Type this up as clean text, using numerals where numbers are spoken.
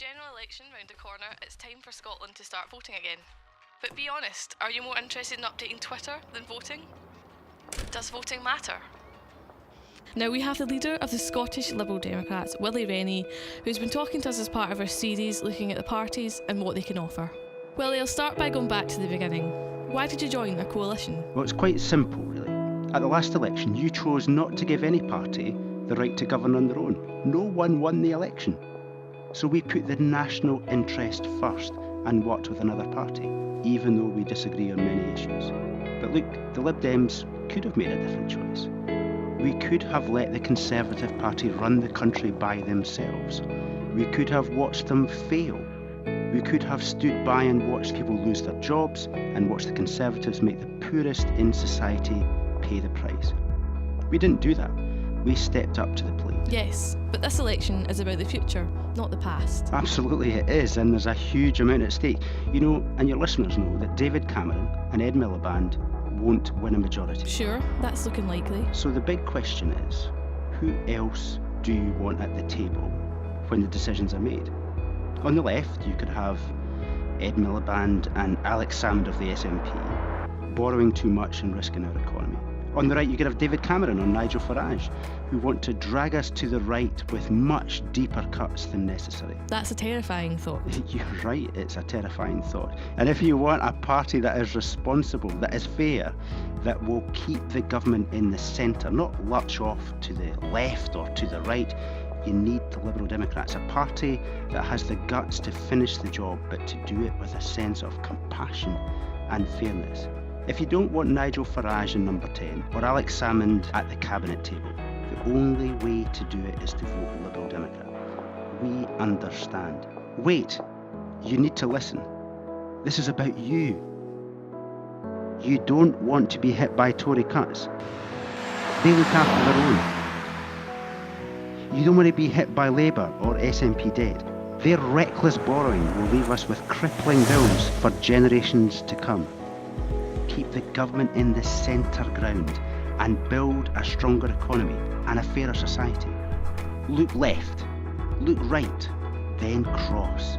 general election round the corner, it's time for Scotland to start voting again. But be honest, are you more interested in updating Twitter than voting? Does voting matter? Now we have the leader of the Scottish Liberal Democrats, Willie Rennie, who's been talking to us as part of our series looking at the parties and what they can offer. Willie, I'll start by going back to the beginning. Why did you join a coalition? Well, it's quite simple, really. At the last election, you chose not to give any party the right to govern on their own. No one won the election. So we put the national interest first and worked with another party, even though we disagree on many issues. But look, the Lib Dems could have made a different choice. We could have let the Conservative Party run the country by themselves. We could have watched them fail. We could have stood by and watched people lose their jobs and watched the Conservatives make the poorest in society pay the price. We didn't do that. We stepped up to the plate. Yes, but this election is about the future, not the past. Absolutely it is, and there's a huge amount at stake. You know, and your listeners know, that David Cameron and Ed Miliband won't win a majority. Sure, that's looking likely. So the big question is, who else do you want at the table when the decisions are made? On the left, you could have Ed Miliband and Alex Salmond of the SNP, borrowing too much and risking our economy. On the right, you could have David Cameron or Nigel Farage, who want to drag us to the right with much deeper cuts than necessary. That's a terrifying thought. You're right, it's a terrifying thought. And if you want a party that is responsible, that is fair, that will keep the government in the centre, not lurch off to the left or to the right, you need the Liberal Democrats, a party that has the guts to finish the job, but to do it with a sense of compassion and fairness. If you don't want Nigel Farage in number 10 or Alex Salmond at the cabinet table, the only way to do it is to vote Liberal Democrat. We understand. Wait, you need to listen. This is about you. You don't want to be hit by Tory cuts. They look after their own. You don't want to be hit by Labour or SNP debt. Their reckless borrowing will leave us with crippling bills for generations to come. Keep the government in the centre ground and build a stronger economy and a fairer society. Look left, look right, then cross.